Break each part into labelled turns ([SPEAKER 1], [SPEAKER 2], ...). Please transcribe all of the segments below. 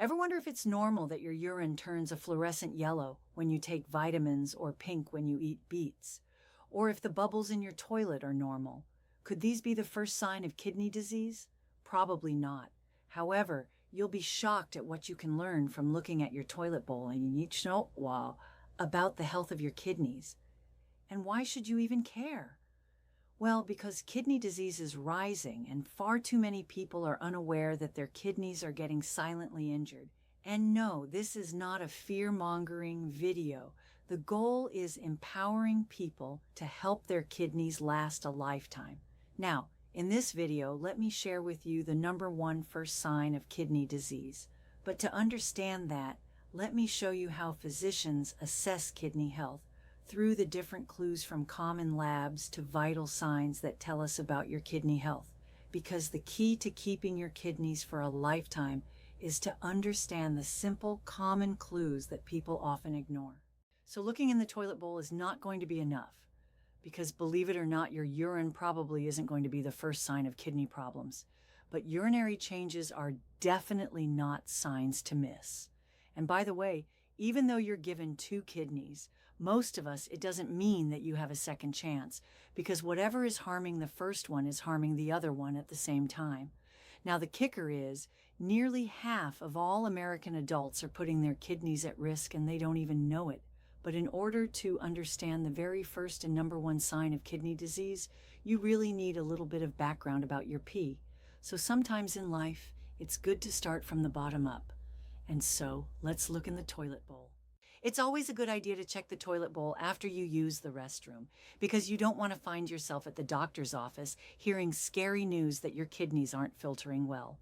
[SPEAKER 1] Ever wonder if it's normal that your urine turns a fluorescent yellow when you take vitamins or pink when you eat beets? Or if the bubbles in your toilet are normal? Could these be the first sign of kidney disease? Probably not. However, you'll be shocked at what you can learn from looking at your toilet bowl and each know about the health of your kidneys. And why should you even care? Well, because kidney disease is rising and far too many people are unaware that their kidneys are getting silently injured. And no, this is not a fear-mongering video. The goal is empowering people to help their kidneys last a lifetime. Now, in this video, let me share with you the number one first sign of kidney disease. But to understand that, let me show you how physicians assess kidney health through the different clues from common labs to vital signs that tell us about your kidney health. Because the key to keeping your kidneys for a lifetime is to understand the simple, common clues that people often ignore. So looking in the toilet bowl is not going to be enough, because believe it or not, your urine probably isn't going to be the first sign of kidney problems. But urinary changes are definitely not signs to miss. And by the way, even though you're given two kidneys, most of us, it doesn't mean that you have a second chance, because whatever is harming the first one is harming the other one at the same time. Now, the kicker is nearly half of all American adults are putting their kidneys at risk and they don't even know it. But in order to understand the very first and number one sign of kidney disease, you really need a little bit of background about your pee. So sometimes in life, it's good to start from the bottom up. And so, let's look in the toilet bowl. It's always a good idea to check the toilet bowl after you use the restroom, because you don't want to find yourself at the doctor's office hearing scary news that your kidneys aren't filtering well.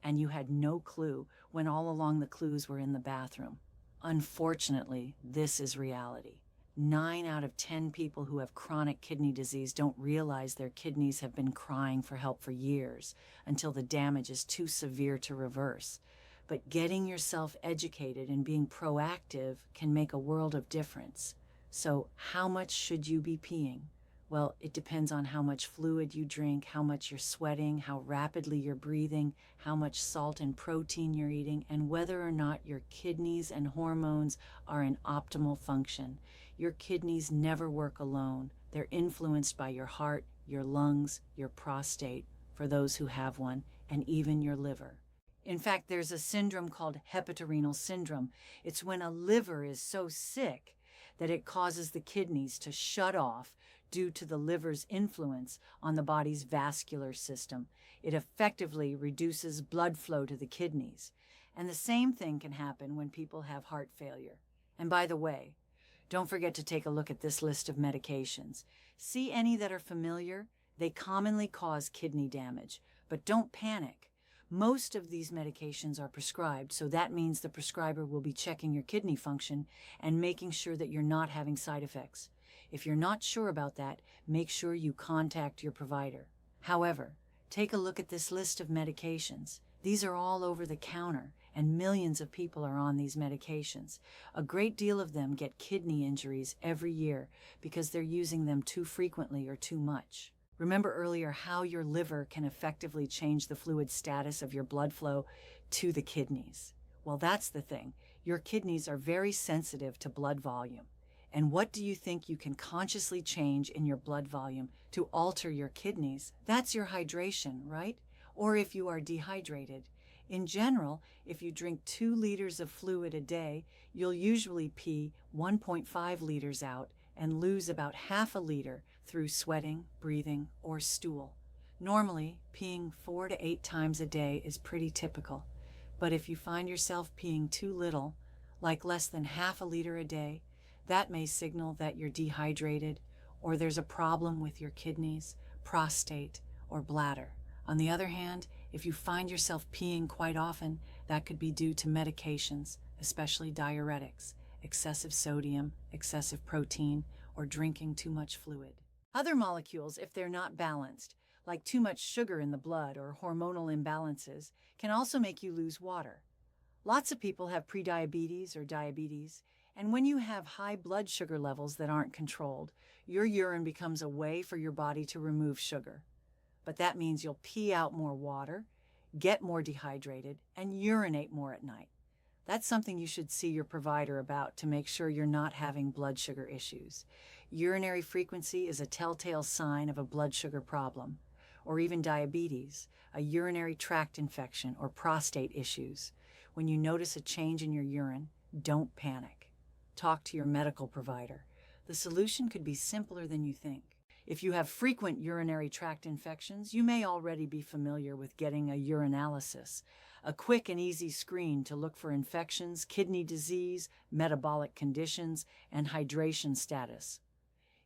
[SPEAKER 1] And you had no clue when all along the clues were in the bathroom. Unfortunately, this is reality. 9 out of 10 people who have chronic kidney disease don't realize their kidneys have been crying for help for years until the damage is too severe to reverse. But getting yourself educated and being proactive can make a world of difference. So how much should you be peeing? Well, it depends on how much fluid you drink, how much you're sweating, how rapidly you're breathing, how much salt and protein you're eating, and whether or not your kidneys and hormones are in optimal function. Your kidneys never work alone. They're influenced by your heart, your lungs, your prostate, for those who have one, and even your liver. In fact, there's a syndrome called hepatorenal syndrome. It's when a liver is so sick that it causes the kidneys to shut off due to the liver's influence on the body's vascular system. It effectively reduces blood flow to the kidneys. And the same thing can happen when people have heart failure. And by the way, don't forget to take a look at this list of medications. See any that are familiar? They commonly cause kidney damage, but don't panic. Most of these medications are prescribed, so that means the prescriber will be checking your kidney function and making sure that you're not having side effects. If you're not sure about that, make sure you contact your provider. However, take a look at this list of medications. These are all over the counter, and millions of people are on these medications. A great deal of them get kidney injuries every year because they're using them too frequently or too much. Remember earlier how your liver can effectively change the fluid status of your blood flow to the kidneys. Well, that's the thing. Your kidneys are very sensitive to blood volume. And what do you think you can consciously change in your blood volume to alter your kidneys? That's your hydration, right? Or if you are dehydrated. In general, if you drink 2 liters of fluid a day, you'll usually pee 1.5 liters out and lose about half a liter through sweating, breathing, or stool. Normally, peeing 4 to 8 times a day is pretty typical. But if you find yourself peeing too little, like less than half a liter a day, that may signal that you're dehydrated or there's a problem with your kidneys, prostate, or bladder. On the other hand, if you find yourself peeing quite often, that could be due to medications, especially diuretics, excessive sodium, excessive protein, or drinking too much fluid. Other molecules, if they're not balanced, like too much sugar in the blood or hormonal imbalances, can also make you lose water. Lots of people have prediabetes or diabetes, and when you have high blood sugar levels that aren't controlled, your urine becomes a way for your body to remove sugar. But that means you'll pee out more water, get more dehydrated, and urinate more at night. That's something you should see your provider about to make sure you're not having blood sugar issues. Urinary frequency is a telltale sign of a blood sugar problem, or even diabetes, a urinary tract infection, or prostate issues. When you notice a change in your urine, don't panic. Talk to your medical provider. The solution could be simpler than you think. If you have frequent urinary tract infections, you may already be familiar with getting a urinalysis, a quick and easy screen to look for infections, kidney disease, metabolic conditions, and hydration status.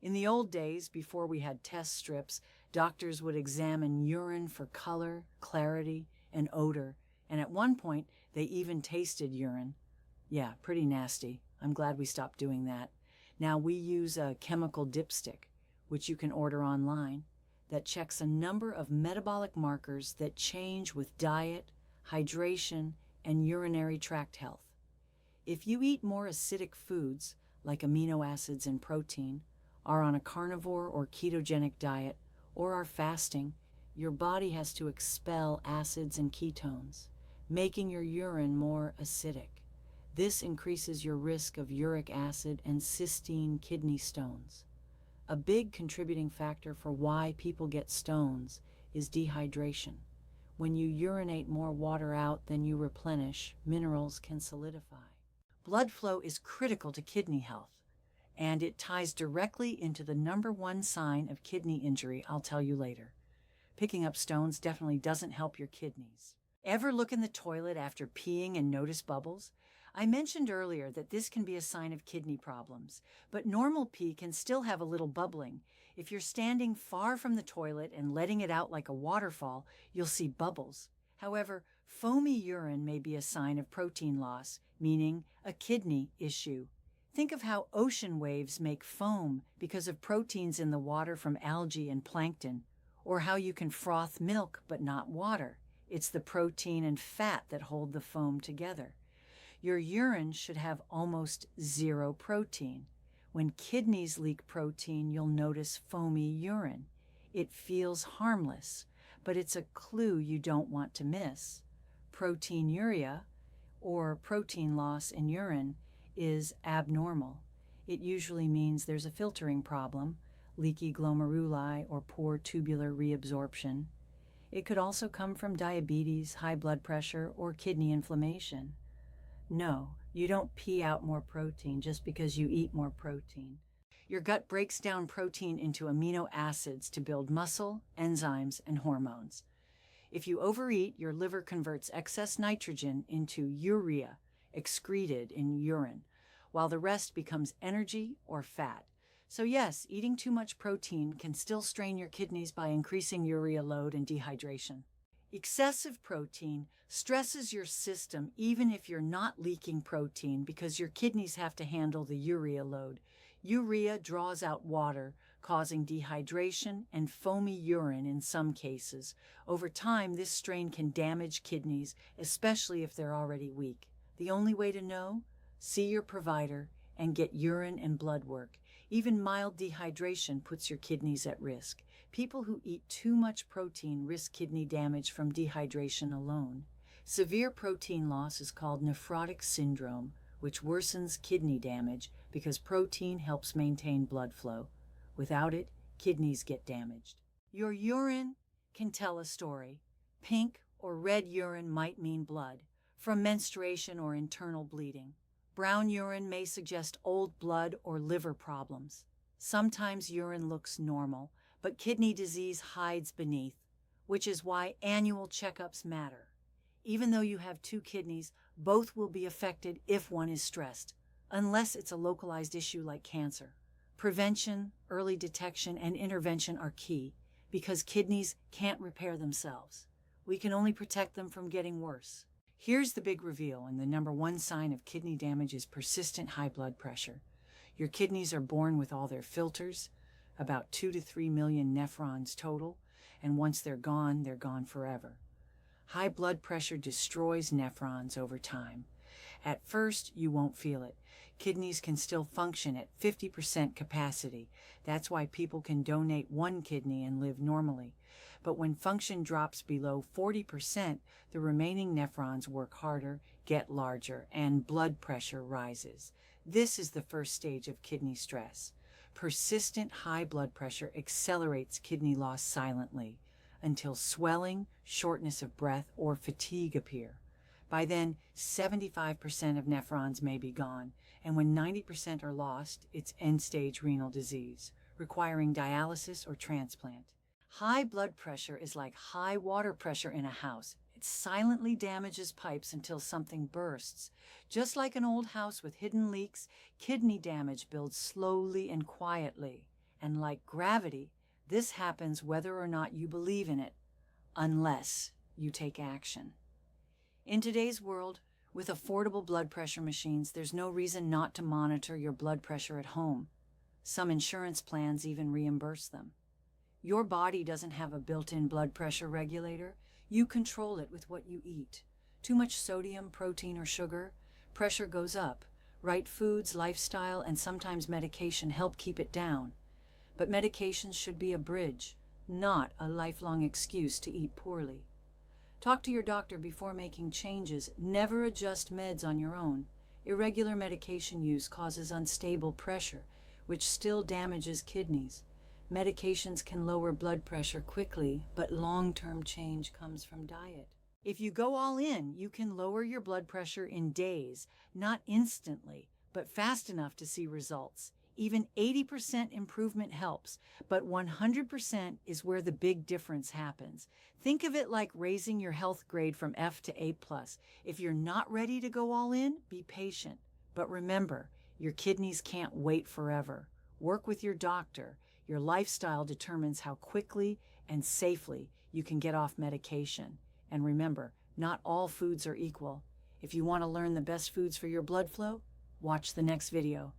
[SPEAKER 1] In the old days, before we had test strips, doctors would examine urine for color, clarity, and odor, and at one point, they even tasted urine. Yeah, pretty nasty. I'm glad we stopped doing that. Now we use a chemical dipstick, which you can order online, that checks a number of metabolic markers that change with diet, hydration, and urinary tract health. If you eat more acidic foods, like amino acids and protein, are on a carnivore or ketogenic diet, or are fasting, your body has to expel acids and ketones, making your urine more acidic. This increases your risk of uric acid and cystine kidney stones. A big contributing factor for why people get stones is dehydration. When you urinate more water out than you replenish, minerals can solidify. Blood flow is critical to kidney health, and it ties directly into the number one sign of kidney injury I'll tell you later. Picking up stones definitely doesn't help your kidneys. Ever look in the toilet after peeing and notice bubbles? I mentioned earlier that this can be a sign of kidney problems, but normal pee can still have a little bubbling. If you're standing far from the toilet and letting it out like a waterfall, you'll see bubbles. However, foamy urine may be a sign of protein loss, meaning a kidney issue. Think of how ocean waves make foam because of proteins in the water from algae and plankton, or how you can froth milk but not water. It's the protein and fat that hold the foam together. Your urine should have almost zero protein. When kidneys leak protein, you'll notice foamy urine. It feels harmless, but it's a clue you don't want to miss. Proteinuria, or protein loss in urine, is abnormal. It usually means there's a filtering problem, leaky glomeruli, or poor tubular reabsorption. It could also come from diabetes, high blood pressure, or kidney inflammation. No, you don't pee out more protein just because you eat more protein. Your gut breaks down protein into amino acids to build muscle, enzymes, and hormones. If you overeat, your liver converts excess nitrogen into urea, excreted in urine, while the rest becomes energy or fat. So yes, eating too much protein can still strain your kidneys by increasing urea load and dehydration. Excessive protein stresses your system even if you're not leaking protein because your kidneys have to handle the urea load. Urea draws out water, causing dehydration and foamy urine in some cases. Over time, this strain can damage kidneys, especially if they're already weak. The only way to know? See your provider and get urine and blood work. Even mild dehydration puts your kidneys at risk. People who eat too much protein risk kidney damage from dehydration alone. Severe protein loss is called nephrotic syndrome, which worsens kidney damage because protein helps maintain blood flow. Without it, kidneys get damaged. Your urine can tell a story. Pink or red urine might mean blood, from menstruation or internal bleeding. Brown urine may suggest old blood or liver problems. Sometimes urine looks normal, but kidney disease hides beneath, which is why annual checkups matter. Even though you have two kidneys, both will be affected if one is stressed, unless it's a localized issue like cancer. Prevention, early detection, and intervention are key because kidneys can't repair themselves. We can only protect them from getting worse. Here's the big reveal, and the number one sign of kidney damage is persistent high blood pressure. Your kidneys are born with all their filters, about 2 to 3 million nephrons total, and once they're gone forever. High blood pressure destroys nephrons over time. At first, you won't feel it. Kidneys can still function at 50% capacity. That's why people can donate one kidney and live normally. But when function drops below 40%, the remaining nephrons work harder, get larger, and blood pressure rises. This is the first stage of kidney stress. Persistent high blood pressure accelerates kidney loss silently until swelling, shortness of breath, or fatigue appear. By then, 75% of nephrons may be gone, and when 90% are lost, it's end-stage renal disease, requiring dialysis or transplant. High blood pressure is like high water pressure in a house. It silently damages pipes until something bursts. Just like an old house with hidden leaks, kidney damage builds slowly and quietly. And like gravity, this happens whether or not you believe in it, unless you take action. In today's world, with affordable blood pressure machines, there's no reason not to monitor your blood pressure at home. Some insurance plans even reimburse them. Your body doesn't have a built-in blood pressure regulator. You control it with what you eat. Too much sodium, protein, or sugar, pressure goes up. Right foods, lifestyle, and sometimes medication help keep it down. But medications should be a bridge, not a lifelong excuse to eat poorly. Talk to your doctor before making changes. Never adjust meds on your own. Irregular medication use causes unstable pressure, which still damages kidneys. Medications can lower blood pressure quickly, but long-term change comes from diet. If you go all in, you can lower your blood pressure in days, not instantly, but fast enough to see results. Even 80% improvement helps, but 100% is where the big difference happens. Think of it like raising your health grade from F to A+. If you're not ready to go all in, be patient. But remember, your kidneys can't wait forever. Work with your doctor. Your lifestyle determines how quickly and safely you can get off medication. And remember, not all foods are equal. If you want to learn the best foods for your blood flow, watch the next video.